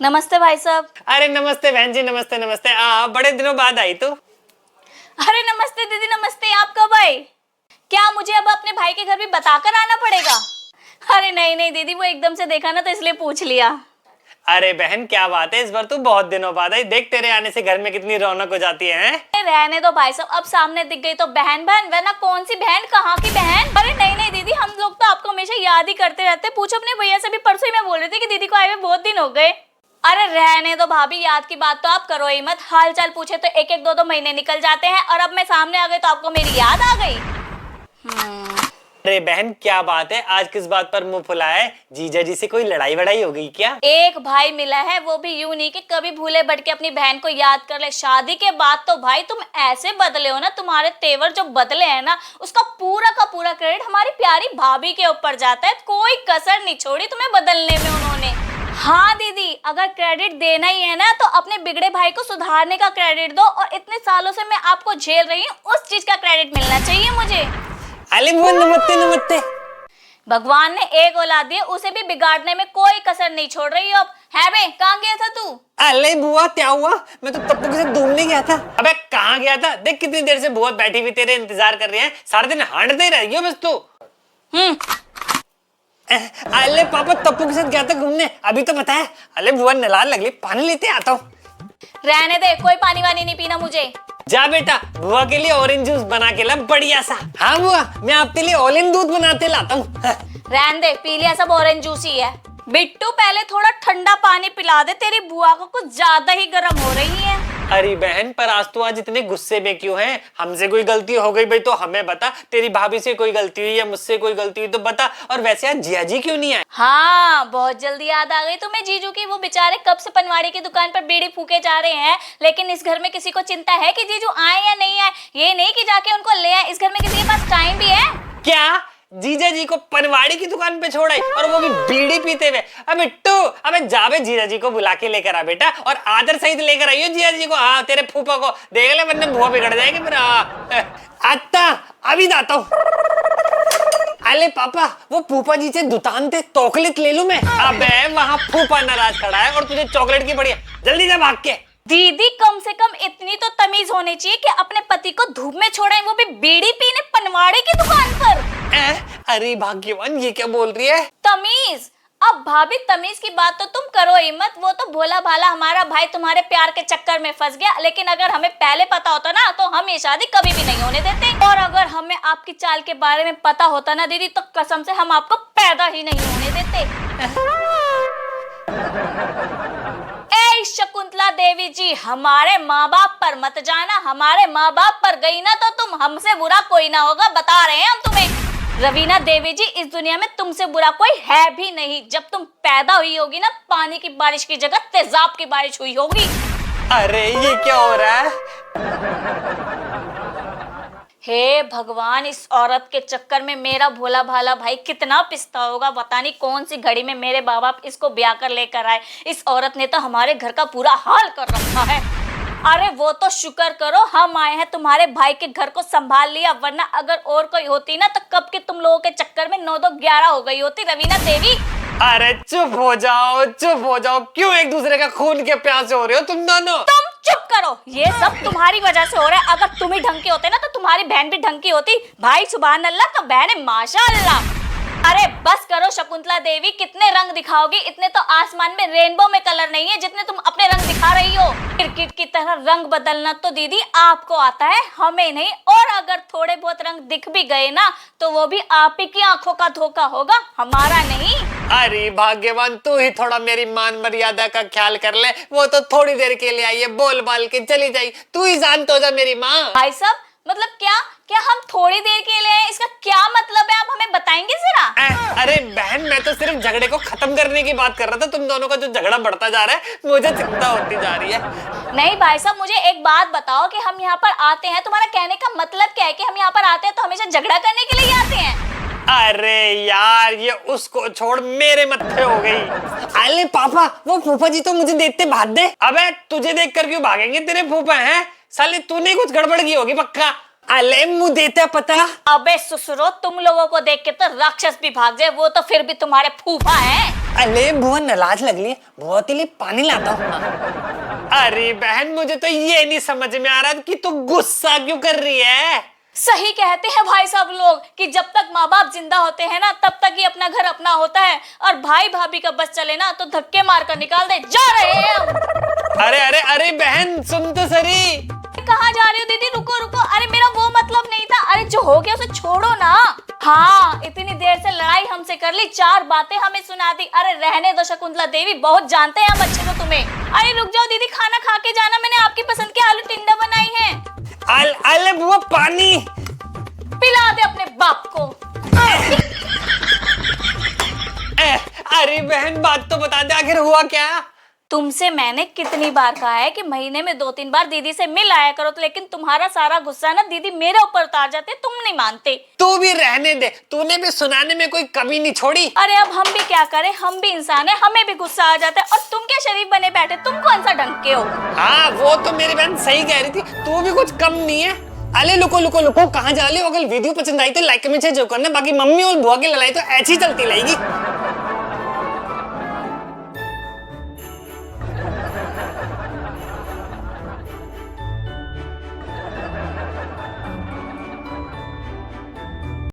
नमस्ते भाई साहब। अरे नमस्ते बहन जी, नमस्ते नमस्ते। बड़े दिनों बाद आई तू। अरे नमस्ते दीदी, नमस्ते। आप कब आए? क्या मुझे अब अपने भाई के घर भी बताकर आना पड़ेगा? अरे नहीं नहीं दीदी, वो एकदम से देखा ना तो इसलिए पूछ लिया। अरे बहन क्या बात है, इस बार तू बहुत दिनों बाद आई। देख तेरे आने से घर में कितनी रौनक हो जाती है। रहने दो भाई साहब, अब सामने दिख गई तो बहन बहन, वरना कौन सी बहन, कहाँ की बहन। अरे नहीं नहीं दीदी, हम लोग तो आपको हमेशा याद ही करते रहते। पूछो अपने भैया से भी, परसों ही मैं बोल रही थी कि दीदी को आए हुए बहुत दिन हो गए। अरे रहने दो भाभी, याद की बात तो आप करो ही मत। हाल चाल पूछे तो एक एक दो दो महीने निकल जाते हैं, और अब मैं सामने आ गई तो आपको मेरी याद आ गई। अरे बहन क्या बात है, आज किस बात पर मुंह फुलाया है? जीजा जी से कोई लड़ाई वड़ाई हो गई क्या? एक भाई मिला है, वो भी यूं नहीं कि कभी भूले भटके अपनी बहन को याद कर ले। शादी के बाद तो भाई तुम ऐसे बदले हो ना, तुम्हारे तेवर जो बदले हैं ना, उसका पूरा का पूरा क्रेडिट हमारी प्यारी भाभी के ऊपर जाता है। कोई कसर नहीं छोड़ी तुम्हें बदलने में उन्होंने। हाँ दीदी, अगर क्रेडिट देना ही है ना तो अपने बिगड़े भाई को सुधारने का क्रेडिट दो, और इतने सालों से मैं आपको झेल रही हूँ उस चीज का क्रेडिट मिलना चाहिए मुझे। अरे वो नमस्ते नमस्ते। भगवान ने एक औलाद दी, उसे भी बिगाड़ने में कोई कसर नहीं छोड़ रही हो। अब है बे, कहाँ गया था तू? अरे बुआ क्या हुआ? मैं तो तप्पू के साथ घूमने गया था। अबे कहाँ गया था? देख कितनी देर से बुआ बैठी हुई तेरे इंतजार कर रही है। सारा दिन हांडते ही रही हो बस तू। अरे पापा तप्पू के साथ गया था घूमने, अभी तो पता है। अरे बुआ नलाल लगली, पानी लेते आता हूँ। रहने दे, कोई पानी वानी नहीं पीना मुझे। जा बेटा, बुआ के लिए ऑरेंज जूस बना के ला बढ़िया सा। हाँ बुआ, मैं आपके लिए ऑरेंज दूध बनाते लाता हूँ। रहने दे, पी लिया सब ऑरेंज जूस ही है। बिट्टू पहले थोड़ा ठंडा पानी पिला दे, तेरी बुआ को कुछ ज्यादा ही गर्म हो रही है। अरे बहन पर आज तो आज इतने गुस्से में क्यों है? हमसे कोई गलती हो गई भाई तो हमें बता, तेरी भाभी से कोई गलती हुई या मुझसे कोई गलती हुई तो बता। और वैसे आज जिया जी क्यों नहीं आए? हाँ, बहुत जल्दी याद आ गई तुम्हें जीजू की। वो बेचारे कब से पनवाड़ी की दुकान पर बीड़ी फूके जा रहे हैं, लेकिन इस घर में किसी को चिंता है कि जीजू आए या नहीं आए? ये नहीं कि जाके उनको ले आए। इस घर में किसी के पास टाइम भी है क्या? जीजा जी को पनवाड़ी की दुकान पे छोड़ा है, और वो भी बीड़ी पीते हुए? अबे बिट्टू, अबे जावे जीजा जी को बुला के लेकर आ बेटा, और आदर सहित लेकर आइयो जीजा जी को। हाँ तेरे फूफा को देख ले, वरना बुआ बिगड़ जाएगी फिर। आता अभी जाता हूँ। अरे पापा, वो फूफा जी से दुकान थे, चॉकलेट ले लूं मैं? अबे वहाँ फूफा नाराज खड़ा है और तुझे चॉकलेट की बढ़िया, जल्दी जा भाग के। दीदी, कम से कम इतनी तो तमीज होनी चाहिए कि अपने पति को धूप में छोड़े, वो भी बीड़ी पीने पनवाड़े की दुकान पर। अरे भाग्यवान, ये क्या बोल रही है? तमीज? अब भाभी तमीज की बात तो तुम करो ही मत। वो तो भोला भाला हमारा भाई तुम्हारे प्यार के चक्कर में फंस गया, लेकिन अगर हमें पहले पता होता ना तो हम ये शादी कभी भी नहीं होने देते। और अगर हमें आपकी चाल के बारे में पता होता ना दीदी, तो कसम से हम आपको पैदा ही नहीं होने देते। शकुंतला देवी जी, हमारे माँ बाप पर मत जाना। हमारे माँ बाप पर गई ना तो तुम हमसे बुरा कोई ना होगा, बता रहे हैं हम तुम्हें। रवीना देवी जी, इस दुनिया में तुमसे बुरा कोई है भी नहीं। जब तुम पैदा हुई होगी ना, पानी की बारिश की जगह तेजाब की बारिश हुई होगी। अरे ये क्या हो रहा है? हे भगवान, इस औरत के चक्कर में मेरा भोला भाला भाई कितना पिसता होगा। पता नहीं कौन सी घड़ी में मेरे बाप बाप इसको ब्याह कर लेकर आए। इस औरत ने तो हमारे घर का पूरा हाल कर रखा है। अरे वो तो शुक्र करो हम आए हैं, तुम्हारे भाई के घर को संभाल लिया, वरना अगर और कोई होती ना तो कब के तुम लोगों के चक्कर में 9 2 11 हो गई होती। रवीना देवी, अरे चुप हो जाओ, चुप हो जाओ। क्यों एक दूसरे का खून के प्यासे हो रहे हो तुम दोनों? तुम चुप करो, ये सब तुम्हारी वजह से हो रहा है। अगर तुम ही ढंग के होते ना तो तुम्हारी बहन भी ढंग की होती। भाई सुभान अल्लाह तो बहन माशाअल्लाह। अरे बस करो शकुंतला देवी, कितने रंग दिखाओगी? इतने तो आसमान में रेनबो में कलर नहीं है जितने तुम अपने रंग दिखा रही हो। क्रिकेट की तरह रंग बदलना तो दीदी आपको आता है, हमें नहीं। और अगर थोड़े बहुत रंग दिख भी गए ना तो वो भी आप ही की आंखों का धोखा होगा, हमारा नहीं। अरे भाग्यवान, तू ही थोड़ा मेरी मान मर्यादा का ख्याल कर ले। वो तो थोड़ी देर के लिए आई है, बोल बाल के चली जाई। तू ही शांत हो जा मेरी माँ। भाई साहब, मतलब क्या क्या हम थोड़ी देर के लिए? इसका क्या मतलब है, आप हमें बताएंगे जरा? अरे बहन, मैं तो सिर्फ झगड़े को खत्म करने की बात कर रहा था। तुम दोनों का जो झगड़ा बढ़ता जा रहा है, मुझे चिंता होती जा रही है। नहीं भाई साहब, मुझे एक बात बताओ कि हम यहाँ पर आते हैं, तुम्हारा कहने का मतलब क्या है कि हम यहाँ पर आते हैं तो हमेशा झगड़ा करने के लिए आते हैं? अरे यार, ये उसको छोड़, मेरे मत्थे हो गई। अरे पापा, वो फूफा जी तो मुझे देखते भाग दे। अबे तुझे देख कर क्यों भागेंगे? तेरे फूफा हैं साले, तूने कुछ गड़बड़ की होगी पक्का। अले मुंह देता पता। अबे ससुरो, तुम लोगों को देख के तो राक्षस भी भाग जाए, वो तो फिर भी तुम्हारे फूफा हैं। अले बुआ नाराज लग रही है, बुआ के लिए पानी लाता हूँ। अरे बहन मुझे तो ये नहीं समझ में आ रहा कि तू गुस्सा क्यों कर रही है। सही कहते हैं भाई साहब लोग कि जब तक माँ बाप जिंदा होते हैं ना तब तक ही अपना घर अपना होता है, और भाई भाभी का बस चले ना तो धक्के मार कर निकाल दे। जा रहे हैं हम। अरे अरे अरे बहन सुन तो सही। कहाँ जा रही हो दीदी? रुको रुको, अरे मेरा वो मतलब नहीं था। अरे जो हो गया उसे छोड़ो ना। हाँ, इतनी देर से लड़ाई हमसे कर ली, 4 बातें हमें सुना दी। अरे रहने दो शकुंतला देवी, बहुत जानते हैं हम अच्छे से तुम्हें। अरे रुक जाओ दीदी, खाना खा के जाना, मैंने आपकी पसंद के आलू टिंडा बनाई है। अले बुआ पानी पिला दे अपने बाप को। अरे बहन बात तो बता दे, आखिर हुआ क्या। तुमसे मैंने कितनी बार कहा है कि महीने में 2-3 बार दीदी से मिल आया करो, तो लेकिन तुम्हारा सारा गुस्सा ना दीदी मेरे ऊपर उतार जाते, तुम नहीं मानते। तू भी रहने दे, तूने भी सुनाने में कोई कमी नहीं छोड़ी। अरे अब हम भी क्या करें, हम भी इंसान है, हमें भी गुस्सा आ जाता है। और तुम क्या शरीफ बने बैठे, तुम कौन सा ढंग के हो। हाँ वो तो मेरी बहन सही कह रही थी, तू भी कुछ कम नहीं है। अरे लुको लुको लुको, कहाँ जा रही हो। अगर वीडियो पसंद आई तो लाइक कमेंट शेयर जरूर करना, बाकी मम्मी और बुआ की लड़ाई तो ऐसी चलती रहेगी।